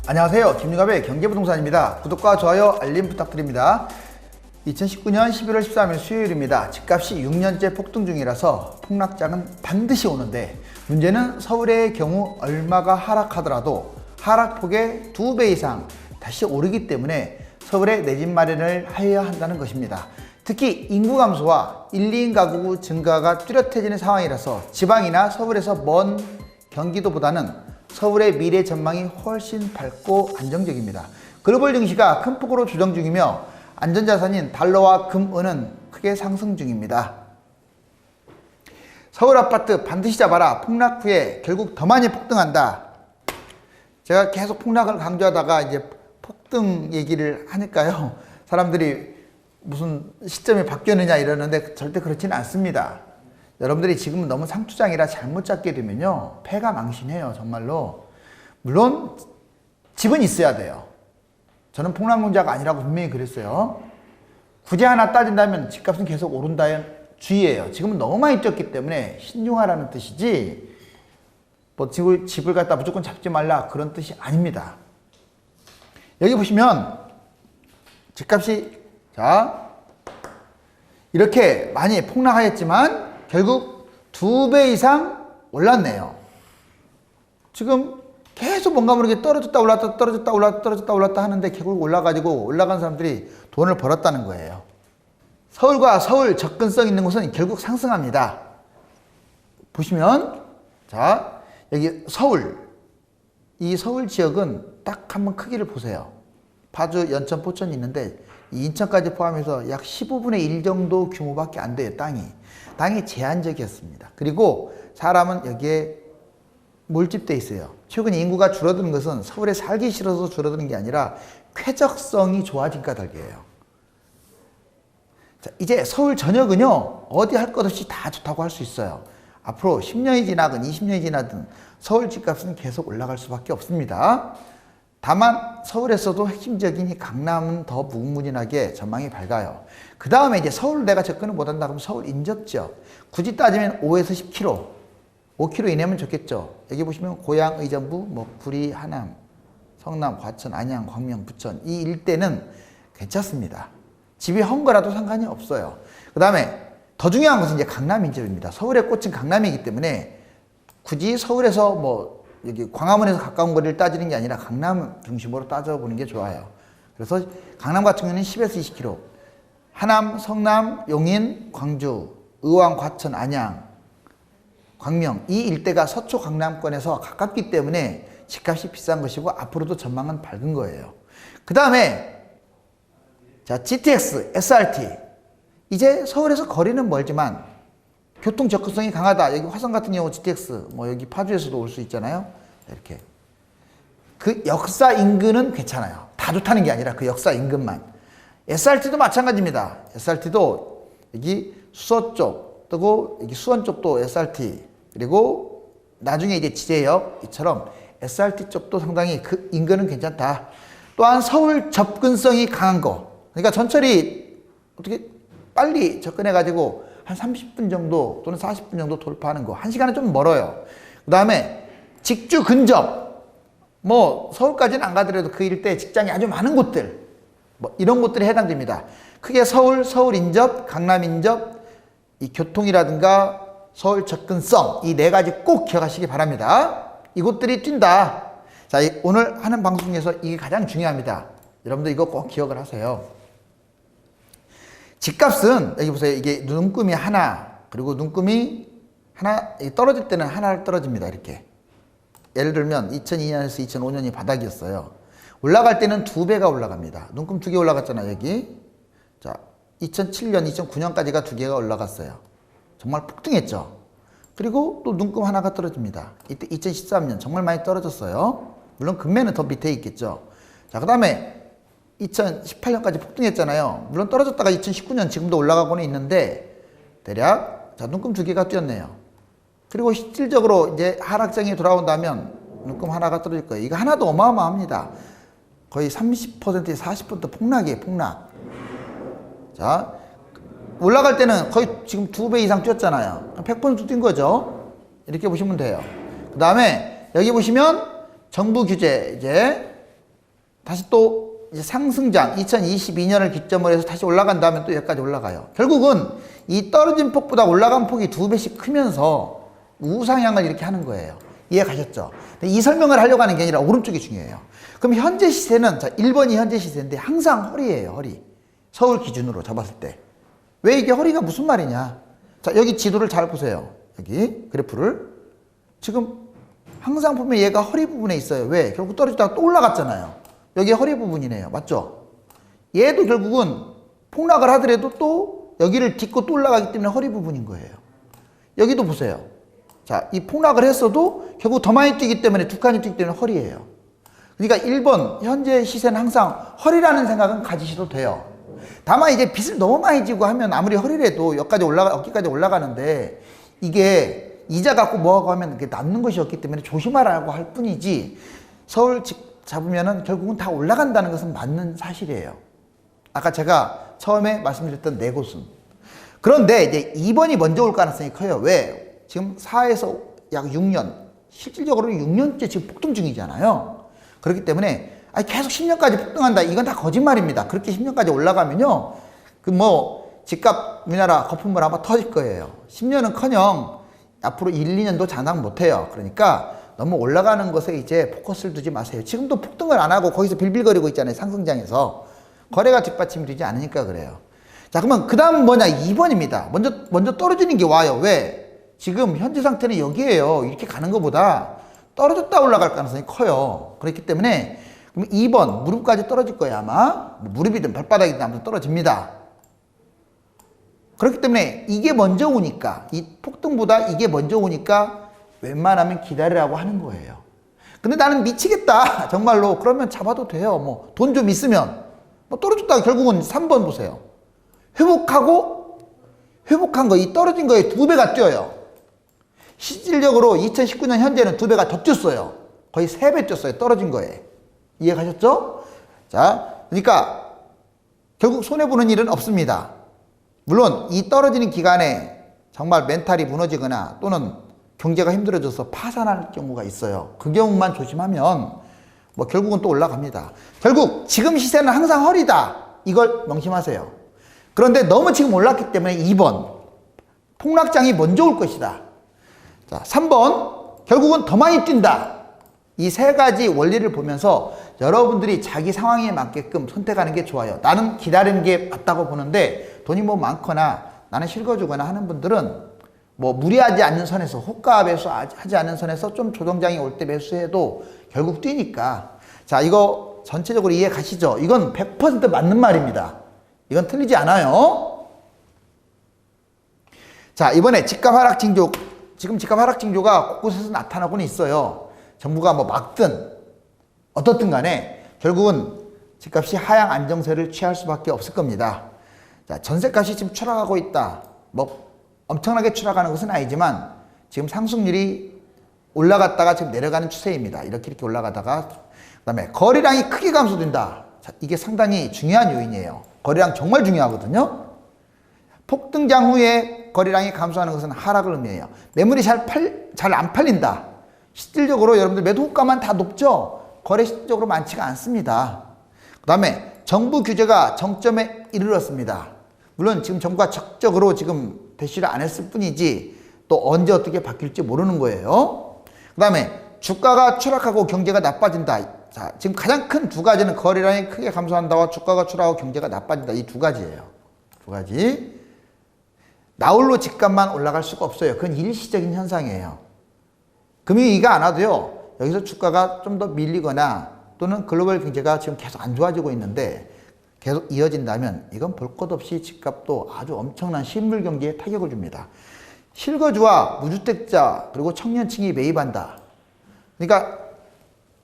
안녕하세요. 김유갑의 경제부동산입니다. 구독과 좋아요, 알림 부탁드립니다. 2019년 11월 13일 수요일입니다. 집값이 6년째 폭등 중이라서 폭락장은 반드시 오는데 문제는 서울의 경우 얼마가 하락하더라도 하락폭의 2배 이상 다시 오르기 때문에 서울에 내 집 마련을 하여야 한다는 것입니다. 특히 인구 감소와 1, 2인 가구 증가가 뚜렷해지는 상황이라서 지방이나 서울에서 먼 경기도보다는 서울의 미래 전망이 훨씬 밝고 안정적입니다. 글로벌 증시가 큰 폭으로 조정 중이며 안전자산인 달러와 금, 은은 크게 상승 중입니다. 서울 아파트 반드시 잡아라. 폭락 후에 결국 더 많이 폭등한다. 제가 계속 폭락을 강조하다가 이제 폭등 얘기를 하니까요, 사람들이 무슨 시점이 바뀌었느냐 이러는데 절대 그렇지는 않습니다. 여러분들이 지금은 너무 상투장이라 잘못 잡게 되면요, 패가 망신해요. 정말로. 물론 집은 있어야 돼요. 저는 폭락론자가 아니라고 분명히 그랬어요. 굳이 하나 따진다면 집값은 계속 오른다는 주의예요. 지금은 너무 많이 뛰었기 때문에 신중하라는 뜻이지, 뭐 집을 갖다 무조건 잡지 말라 그런 뜻이 아닙니다. 여기 보시면 집값이 이렇게 많이 폭락하였지만 결국 2배 이상 올랐네요. 지금 계속 뭔가 모르게 떨어졌다 올랐다 떨어졌다 올랐다 떨어졌다 올랐다 하는데 결국 올라가지고 올라간 사람들이 돈을 벌었다는 거예요. 서울과 서울 접근성 있는 곳은 결국 상승합니다. 보시면 여기 서울, 이 서울 지역은 딱 한번 크기를 보세요. 파주, 연천, 포천이 있는데 이 인천까지 포함해서 약 15분의 1 정도 규모밖에 안 돼요. 땅이 제한적이었습니다. 그리고 사람은 여기에 몰집돼 있어요. 최근 인구가 줄어드는 것은 서울에 살기 싫어서 줄어드는 게 아니라 쾌적성이 좋아진까 덕이에요. 자, 이제 서울 전역은요, 어디 할 것 없이 다 좋다고 할 수 있어요. 앞으로 10년이 지나든 20년이 지나든 서울 집값은 계속 올라갈 수밖에 없습니다. 다만 서울에서도 핵심적인 이 강남은 더 무궁무진하게 전망이 밝아요. 그 다음에 이제 서울 내가 접근을 못한다 그러면 서울 인접지역, 굳이 따지면 5에서 10km, 5km 이내면 좋겠죠. 여기 보시면 고양, 의정부, 뭐 구리, 하남, 성남, 과천, 안양, 광명, 부천 이 일대는 괜찮습니다. 집이 헌 거라도 상관이 없어요. 그 다음에 더 중요한 것은 이제 강남 인접입니다. 서울의 꽃은 강남이기 때문에 굳이 서울에서 뭐 여기 광화문에서 가까운 거리를 따지는 게 아니라 강남 중심으로 따져보는 게 좋아요. 그래서 강남 같은 경우는 10에서 20km, 하남, 성남, 용인, 광주, 의왕, 과천, 안양, 광명 이 일대가 서초 강남권에서 가깝기 때문에 집값이 비싼 것이고 앞으로도 전망은 밝은 거예요. 그 다음에 GTX, SRT 이제 서울에서 거리는 멀지만 교통 접근성이 강하다. 여기 화성 같은 경우 GTX, 뭐 여기 파주에서도 올 수 있잖아요. 이렇게. 그 역사 인근은 괜찮아요. 다 좋다는 게 아니라 그 역사 인근만. SRT도 마찬가지입니다. SRT도 여기 수서 쪽, 뜨고 여기 수원 쪽도 SRT, 그리고 나중에 이제 지제역 이처럼 SRT 쪽도 상당히 그 인근은 괜찮다. 또한 서울 접근성이 강한 거. 그러니까 전철이 어떻게 빨리 접근해가지고 한 30분 정도 또는 40분 정도 돌파하는 거. 1시간은 좀 멀어요. 그 다음에 직주 근접. 뭐 서울까지는 안 가더라도 그 일대 직장이 아주 많은 곳들. 뭐 이런 곳들이 해당됩니다. 크게 서울, 서울 인접, 강남 인접, 이 교통이라든가 서울 접근성 이 4가지 꼭 기억하시기 바랍니다. 이곳들이 뛴다. 자, 오늘 하는 방송에서 이게 가장 중요합니다. 여러분들 이거 꼭 기억을 하세요. 집값은 여기 보세요. 이게 눈금이 하나, 그리고 눈금이 하나 떨어질 때는 하나를 떨어집니다. 이렇게. 예를 들면 2002년에서 2005년이 바닥이었어요. 올라갈 때는 2배가 올라갑니다. 눈금 2개 올라갔잖아요. 여기. 자, 2007년, 2009년까지가 2개가 올라갔어요. 정말 폭등했죠. 그리고 또 눈금 하나가 떨어집니다. 이때 2013년 정말 많이 떨어졌어요. 물론 금매는 더 밑에 있겠죠. 자, 그 다음에 2018년까지 폭등했잖아요. 물론 떨어졌다가 2019년 지금도 올라가고는 있는데 대략 눈금 2개가 뛰었네요. 그리고 실질적으로 이제 하락장이 돌아온다면 눈금 하나가 떨어질 거예요. 이거 하나도 어마어마합니다. 거의 30%에서 40% 폭락이에요. 폭락. 자, 올라갈 때는 거의 지금 2배 이상 뛰었잖아요. 100% 뛴 거죠. 이렇게 보시면 돼요. 그 다음에 여기 보시면 정부 규제 이제 다시 또 이제 상승장 2022년을 기점으로 해서 다시 올라간다면 또 여기까지 올라가요. 결국은 이 떨어진 폭보다 올라간 폭이 2배씩 크면서 우상향을 이렇게 하는 거예요. 이해 가셨죠? 이 설명을 하려고 하는 게 아니라 오른쪽이 중요해요. 그럼 현재 시세는, 자, 1번이 현재 시세인데 항상 허리예요, 허리. 서울 기준으로 잡았을 때. 왜 이게 허리가 무슨 말이냐? 자, 여기 지도를 잘 보세요. 여기 그래프를. 지금 항상 보면 얘가 허리 부분에 있어요. 왜? 결국 떨어지다가 또 올라갔잖아요. 여기 허리 부분이네요. 맞죠? 얘도 결국은 폭락을 하더라도 또 여기를 딛고 또 올라가기 때문에 허리 부분인 거예요. 여기도 보세요. 자, 이 폭락을 했어도 결국 더 많이 뛰기 때문에, 두 칸이 뛰기 때문에 허리예요. 그러니까 1번 현재 시세는 항상 허리라는 생각은 가지셔도 돼요. 다만 이제 빚을 너무 많이 지고 하면 아무리 허리라도 어깨까지 올라가는데 이게 이자 갖고 뭐하고 하면 그게 남는 것이 없기 때문에 조심하라고 할 뿐이지, 서울 잡으면은 결국은 다 올라간다는 것은 맞는 사실이에요. 아까 제가 처음에 말씀드렸던 네 곳은. 그런데 이제 2번이 먼저 올 가능성이 커요. 왜? 지금 4에서 약 6년, 실질적으로 6년째 지금 폭등 중이잖아요. 그렇기 때문에 계속 10년까지 폭등한다, 이건 다 거짓말입니다. 그렇게 10년까지 올라가면요, 그 뭐 집값 우리나라 거품물 아마 터질 거예요. 10년은커녕 앞으로 1, 2년도 장담 못해요. 그러니까 너무 올라가는 것에 이제 포커스를 두지 마세요. 지금도 폭등을 안 하고 거기서 빌빌거리고 있잖아요. 상승장에서 거래가 뒷받침이 되지 않으니까 그래요. 자, 그러면 그 다음 뭐냐? 2번입니다. 먼저 떨어지는 게 와요. 왜? 지금 현재 상태는 여기에요. 이렇게 가는 것보다 떨어졌다 올라갈 가능성이 커요. 그렇기 때문에 그럼 2번 무릎까지 떨어질 거예요. 아마 무릎이든 발바닥이든 아무튼 떨어집니다. 그렇기 때문에 이게 먼저 오니까, 이 폭등보다 이게 먼저 오니까 웬만하면 기다리라고 하는 거예요. 근데 나는 미치겠다 정말로, 그러면 잡아도 돼요. 뭐 돈 좀 있으면 뭐 떨어졌다가 결국은 3번 보세요. 회복한 거, 이 떨어진 거에 2배가 뛰어요. 실질적으로 2019년 현재는 2배가 더 뛰었어요. 거의 3배 뛰었어요. 떨어진 거에. 이해 가셨죠? 자, 그러니까 결국 손해보는 일은 없습니다. 물론 이 떨어지는 기간에 정말 멘탈이 무너지거나 또는 경제가 힘들어져서 파산할 경우가 있어요. 그 경우만 조심하면 뭐 결국은 또 올라갑니다. 결국 지금 시세는 항상 허리다, 이걸 명심하세요. 그런데 너무 지금 올랐기 때문에 2번 폭락장이 먼저 올 것이다. 자, 3번 결국은 더 많이 뛴다. 이 세 가지 원리를 보면서 여러분들이 자기 상황에 맞게끔 선택하는 게 좋아요. 나는 기다리는 게 맞다고 보는데 돈이 뭐 많거나 나는 실거주거나 하는 분들은 뭐 무리하지 않는 선에서, 호가 매수하지 않는 선에서 좀 조정장이 올 때 매수해도 결국 뛰니까. 자, 이거 전체적으로 이해 가시죠? 이건 100% 맞는 말입니다. 이건 틀리지 않아요. 자, 이번에 집값 하락 징조. 지금 집값 하락 징조가 곳곳에서 나타나고는 있어요. 정부가 뭐 막든 어떻든 간에 결국은 집값이 하향 안정세를 취할 수밖에 없을 겁니다. 자, 전세값이 지금 추락하고 있다. 뭐 엄청나게 추락하는 것은 아니지만 지금 상승률이 올라갔다가 지금 내려가는 추세입니다. 이렇게 올라가다가, 그 다음에 거래량이 크게 감소된다. 자, 이게 상당히 중요한 요인이에요. 거래량 정말 중요하거든요. 폭등장 후에 거래량이 감소하는 것은 하락을 의미해요. 매물이 잘 안 팔린다. 실질적으로 여러분들 매도 호가만 다 높죠? 거래 실질적으로 많지가 않습니다. 그 다음에 정부 규제가 정점에 이르렀습니다. 물론 지금 정부가 적극적으로 지금 대시를 안 했을 뿐이지 또 언제 어떻게 바뀔지 모르는 거예요. 그 다음에 주가가 추락하고 경제가 나빠진다. 자, 지금 가장 큰 두 가지는 거래량이 크게 감소한다와 주가가 추락하고 경제가 나빠진다. 이 두 가지예요. 두 가지. 나홀로 집값만 올라갈 수가 없어요. 그건 일시적인 현상이에요. 금융위기가 안 와도요, 여기서 주가가 좀 더 밀리거나 또는 글로벌 경제가 지금 계속 안 좋아지고 있는데 계속 이어진다면 이건 볼 것 없이 집값도 아주 엄청난 실물 경기에 타격을 줍니다. 실거주와 무주택자 그리고 청년층이 매입한다. 그러니까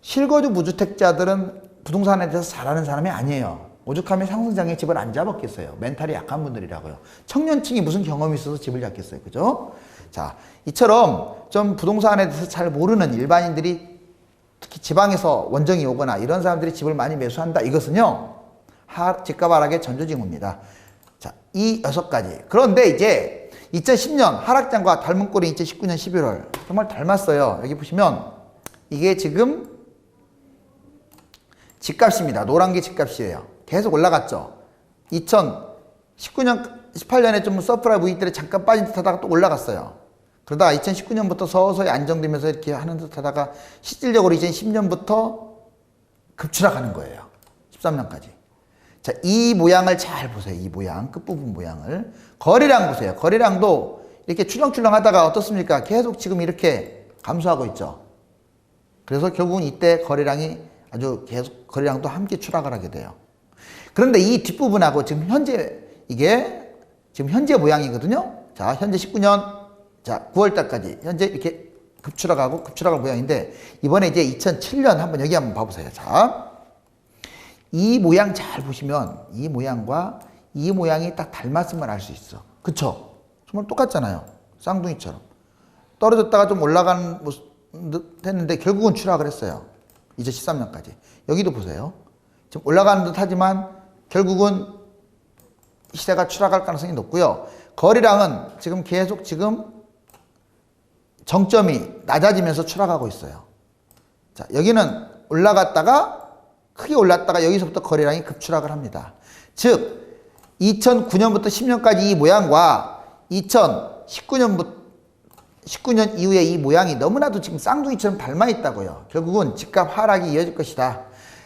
실거주 무주택자들은 부동산에 대해서 잘하는 사람이 아니에요. 오죽하면 상승장에 집을 안 잡았겠어요. 멘탈이 약한 분들이라고요. 청년층이 무슨 경험이 있어서 집을 잡겠어요. 그죠? 자, 이처럼 좀 부동산에 대해서 잘 모르는 일반인들이 특히 지방에서 원정이 오거나 이런 사람들이 집을 많이 매수한다. 이것은요, 집값 하락의 전조징후입니다. 자, 이 6가지. 그런데 이제 2010년 하락장과 닮은 꼴이 2019년 11월. 정말 닮았어요. 여기 보시면 이게 지금 집값입니다. 노란 게 집값이에요. 계속 올라갔죠. 2019년, 18년에 좀 서프라이 무익들이 잠깐 빠진 듯 하다가 또 올라갔어요. 그러다가 2019년부터 서서히 안정되면서 이렇게 하는 듯 하다가 실질적으로 2010년부터 급추락하는 거예요. 13년까지. 자, 이 모양을 잘 보세요. 이 모양, 끝부분 모양을. 거래량 보세요. 거래량도 이렇게 출렁출렁 하다가 어떻습니까? 계속 지금 이렇게 감소하고 있죠. 그래서 결국은 이때 거래량이 아주 계속 거래량도 함께 추락을 하게 돼요. 그런데 이 뒷부분하고 지금 현재 이게 지금 현재 모양이거든요. 자, 현재 19년 자 9월 달까지 현재 이렇게 급추락하고 급추락할 모양인데 이번에 이제 2007년 한번 여기 한번 봐보세요. 자, 이 모양 잘 보시면 이 모양과 이 모양이 딱 닮았으면 알 수 있어. 그쵸? 정말 똑같잖아요. 쌍둥이처럼. 떨어졌다가 좀 올라간 모습 했는데 결국은 추락을 했어요. 2013년까지. 여기도 보세요. 지금 올라가는 듯 하지만 결국은 시세가 추락할 가능성이 높고요. 거래량은 지금 계속 지금 정점이 낮아지면서 추락하고 있어요. 자, 여기는 올라갔다가 크게 올랐다가 여기서부터 거래량이 급추락을 합니다. 즉 2009년부터 10년까지 이 모양과 19년 이후에 이 모양이 너무나도 지금 쌍둥이처럼 닮아 있다고요. 결국은 집값 하락이 이어질 것이다.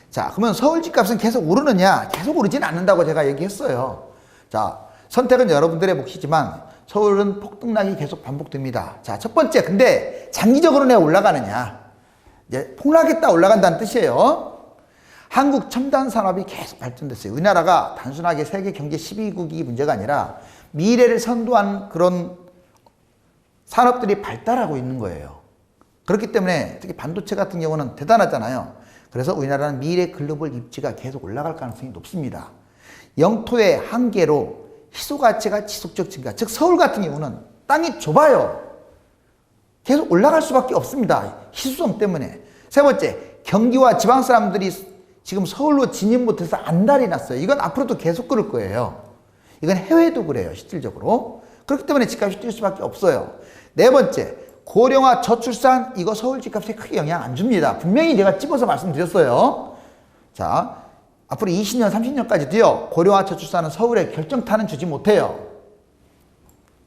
자, 그러면 서울 집값은 계속 오르느냐? 계속 오르진 않는다고 제가 얘기했어요. 자, 선택은 여러분들의 몫이지만 서울은 폭등락이 계속 반복됩니다. 자, 첫 번째, 근데 장기적으로 내가 올라가느냐? 이제 폭락했다 올라간다는 뜻이에요. 한국 첨단 산업이 계속 발전됐어요. 우리나라가 단순하게 세계 경제 12국이 문제가 아니라 미래를 선도한 그런 산업들이 발달하고 있는 거예요. 그렇기 때문에 특히 반도체 같은 경우는 대단하잖아요. 그래서 우리나라는 미래 글로벌 입지가 계속 올라갈 가능성이 높습니다. 영토의 한계로 희소 가치가 지속적 증가. 즉 서울 같은 경우는 땅이 좁아요. 계속 올라갈 수밖에 없습니다. 희소성 때문에. 세 번째, 경기와 지방 사람들이 지금 서울로 진입 못해서 안달이 났어요. 이건 앞으로도 계속 그럴 거예요. 이건 해외도 그래요. 실질적으로. 그렇기 때문에 집값이 뛸 수밖에 없어요. 네 번째, 고령화 저출산, 이거 서울 집값에 크게 영향 안 줍니다. 분명히 제가 집어서 말씀드렸어요. 자, 앞으로 20년, 30년까지도요, 고령화 저출산은 서울에 결정타는 주지 못해요.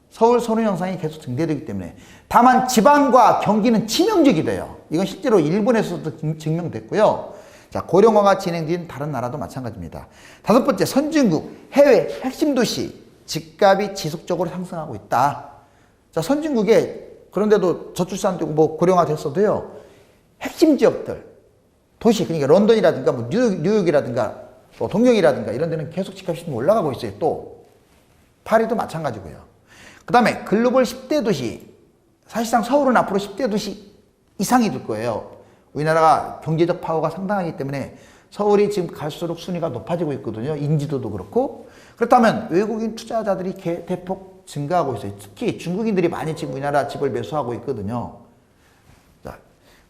서울 선호 현상이 계속 증대되기 때문에. 다만 지방과 경기는 치명적이 돼요. 이건 실제로 일본에서도 증명됐고요. 자, 고령화가 진행된 다른 나라도 마찬가지입니다. 다섯 번째, 선진국, 해외 핵심 도시, 집값이 지속적으로 상승하고 있다. 자, 선진국에 그런데도 저출산되고 뭐 고령화 됐어도요, 핵심 지역들, 도시, 그러니까 런던이라든가 뭐 뉴욕이라든가 뭐 동경이라든가 이런 데는 계속 집값이 올라가고 있어요. 또 파리도 마찬가지고요. 그 다음에 글로벌 10대 도시, 사실상 서울은 앞으로 10대 도시 이상이 될 거예요. 우리나라가 경제적 파워가 상당하기 때문에 서울이 지금 갈수록 순위가 높아지고 있거든요. 인지도도 그렇고. 그렇다면 외국인 투자자들이 대폭 증가하고 있어요. 특히 중국인들이 많이 지금 우리나라 집을 매수하고 있거든요. 자,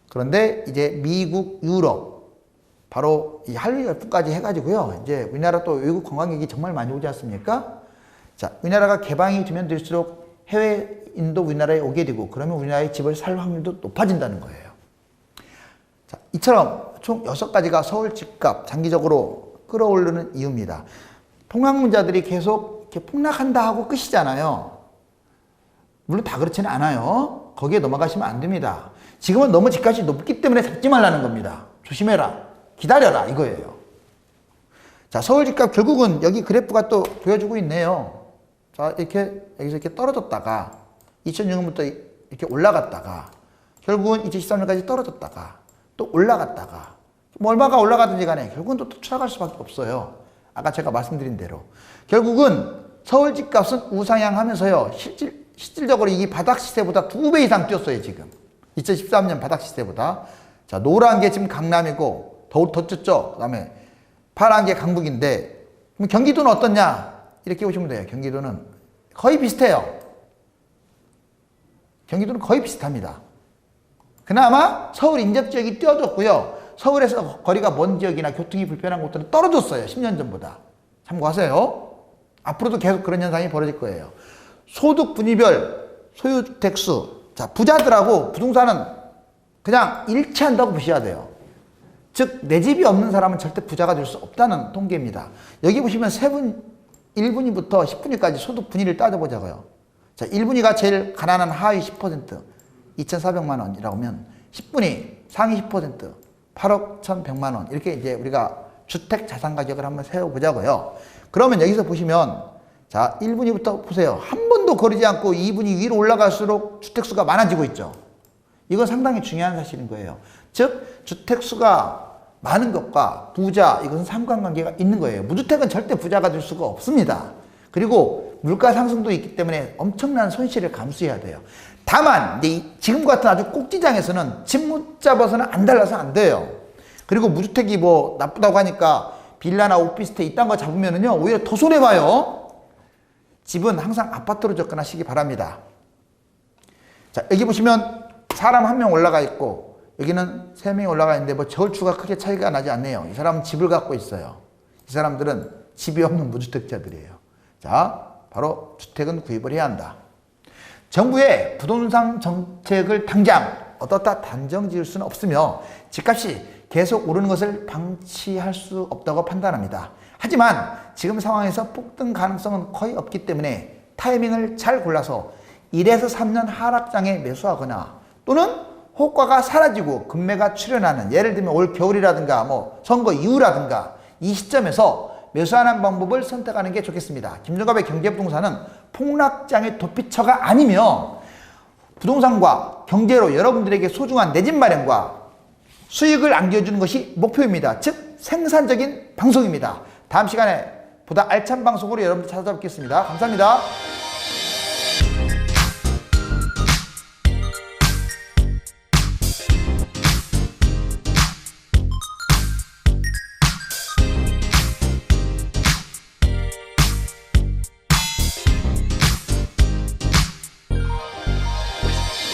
그런데 이제 미국, 유럽, 바로 이 한일 열풍까지 해가지고요. 이제 우리나라 또 외국 관광객이 정말 많이 오지 않습니까? 자, 우리나라가 개방이 되면 될수록 해외인도 우리나라에 오게 되고, 그러면 우리나라의 집을 살 확률도 높아진다는 거예요. 자, 이처럼 총 6가지가 서울 집값 장기적으로 끌어오르는 이유입니다. 폭락문자들이 계속 이렇게 폭락한다 하고 끝이잖아요. 물론 다 그렇지는 않아요. 거기에 넘어가시면 안 됩니다. 지금은 너무 집값이 높기 때문에 잡지 말라는 겁니다. 조심해라. 기다려라. 이거예요. 자, 서울 집값 결국은 여기 그래프가 또 보여주고 있네요. 자, 이렇게 여기서 이렇게 떨어졌다가 2006년부터 이렇게 올라갔다가 결국은 2013년까지 떨어졌다가 또 올라갔다가 뭐 얼마가 올라가든지 간에 결국은 또 추락할 수밖에 없어요. 아까 제가 말씀드린 대로. 결국은 서울 집값은 우상향하면서요. 실질적으로 이 바닥 시세보다 2배 이상 뛰었어요, 지금. 2013년 바닥 시세보다. 자, 노란 게 지금 강남이고 더 쪘죠. 그다음에 파란 게 강북인데 그럼 경기도는 어떻냐? 이렇게 보시면 돼요. 경기도는 거의 비슷해요. 경기도는 거의 비슷합니다. 그나마 서울 인접 지역이 뛰어졌고요. 서울에서 거리가 먼 지역이나 교통이 불편한 곳들은 떨어졌어요. 10년 전보다. 참고하세요. 앞으로도 계속 그런 현상이 벌어질 거예요. 소득 분위별 소유주택 수. 자, 부자들하고 부동산은 그냥 일치한다고 보셔야 돼요. 즉 내 집이 없는 사람은 절대 부자가 될 수 없다는 통계입니다. 여기 보시면 1분위부터 10분위까지 소득 분위를 따져보자고요. 자, 1분위가 제일 가난한 하위 10%, 2,400만 원이라고 하면 10분위 상위 10%, 8억 1,100만 원. 이렇게 이제 우리가 주택 자산 가격을 한번 세워보자고요. 그러면 여기서 보시면 자, 1분위부터 보세요. 한 번도 거리지 않고 2분위 위로 올라갈수록 주택수가 많아지고 있죠. 이건 상당히 중요한 사실인 거예요. 즉 주택수가 많은 것과 부자, 이것은 삼관관계가 있는 거예요. 무주택은 절대 부자가 될 수가 없습니다. 그리고 물가 상승도 있기 때문에 엄청난 손실을 감수해야 돼요. 다만 지금 같은 아주 꼭지장에서는 집 못 잡아서는 안 달라서 안 돼요. 그리고 무주택이 뭐 나쁘다고 하니까 빌라나 오피스텔 이딴 거 잡으면은요 오히려 더 손해봐요. 집은 항상 아파트로 접근하시기 바랍니다. 자, 여기 보시면 사람 한 명 올라가 있고 여기는 3명이 올라가 있는데 뭐 저울추가 크게 차이가 나지 않네요. 이 사람은 집을 갖고 있어요. 이 사람들은 집이 없는 무주택자들이에요. 자, 바로 주택은 구입을 해야 한다. 정부의 부동산 정책을 당장 어떻다 단정 지을 수는 없으며 집값이 계속 오르는 것을 방치할 수 없다고 판단합니다. 하지만 지금 상황에서 폭등 가능성은 거의 없기 때문에 타이밍을 잘 골라서 1에서 3년 하락장에 매수하거나 또는 호가가 사라지고 금매가 출현하는, 예를 들면 올 겨울이라든가 뭐 선거 이후라든가 이 시점에서 매수하는 방법을 선택하는 게 좋겠습니다. 김종갑의 경제부동산은 폭락장의 도피처가 아니며 부동산과 경제로 여러분들에게 소중한 내 집 마련과 수익을 안겨주는 것이 목표입니다. 즉 생산적인 방송입니다. 다음 시간에 보다 알찬 방송으로 여러분들 찾아뵙겠습니다. 감사합니다.